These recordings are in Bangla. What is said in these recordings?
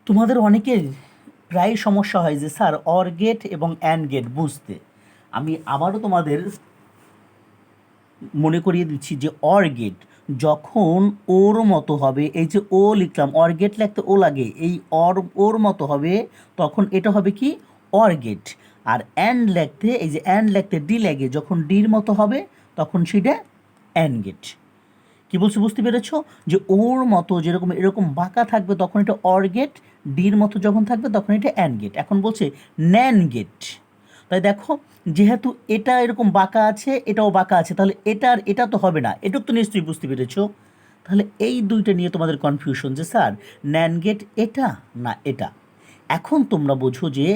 তোমাদের অনেকের প্রায় সমস্যা হয় যে স্যার অর গেট এবং অ্যান্ড গেট বুঝতে। আমি আবারও তোমাদের মনে করিয়ে দিচ্ছি যে অর গেট যখন ওর মতো হবে, এই যে ও লিখলাম, অর গেট লিখতে ও লাগে, এই ওর মতো হবে তখন এটা হবে কি অর গেট। আর অ্যান্ড লিখতে, এই যে অ্যান্ড লিখতে ডি লাগে, যখন ডির মতো হবে তখন সেটা অ্যান্ড গেট। কি বলছি বুঝতে পেরেছো? যে ওর মতো যেরকম এরকম বাঁকা থাকবে তখন এটা অর গেট, ডির মতো যখন থাকবে তখন এটা অ্যান্ড গেট। এখন বলছে ন্যান গেট। তাই দেখো, যেহেতু এটা এরকম বাঁকা আছে, এটাও বাঁকা আছে, তাহলে এটা আর এটা তো হবে না, এটুক তো নিশ্চয়ই বুঝতে পেরেছো। তাহলে এই দুইটা নিয়ে তোমাদের কনফিউশন যে স্যার ন্যান গেট এটা না এটা। এখন তোমরা বোঝো যে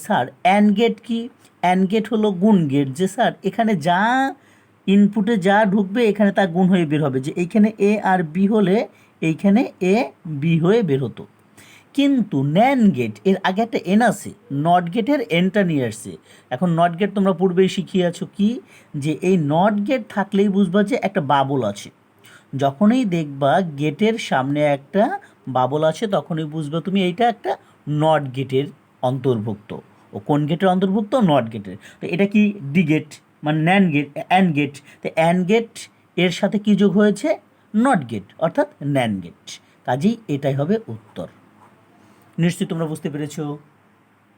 স্যার অ্যান্ড গেট কি? অ্যান্ড গেট হলো গুণ গেট, যে স্যার এখানে যা ইনপুটে যা ঢুকবে এখানে তা গুণ হয়ে বের হবে, যে এইখানে এ আর বি হলে এইখানে এ বি হয়ে বের হতো। কিন্তু ন্যান গেট এর আগে একটা এন আছে, নট গেটের এনটা নিয়ে আসছে। এখন নট গেট তোমরা পূর্বেই শিখিয়েছো কি, যে এই নট গেট থাকলেই বুঝবা যে একটা বাবল আছে। যখনই দেখবা গেটের সামনে একটা বাবল আছে তখনই বুঝবা তুমি এইটা একটা নট গেটের অন্তর্ভুক্ত। ও কোন গেটের অন্তর্ভুক্ত? নট গেটের। তো এটা কি ডি গেট, মানে ন্যান গেট, অ্যান্ড গেট। তো অ্যান্ড গেট এর সাথে কি যোগ হয়েছে? নট গেট, অর্থাৎ ন্যান গেট। কাজেই এটাই হবে উত্তর। নিশ্চয়ই তোমরা বুঝতে পেরেছো।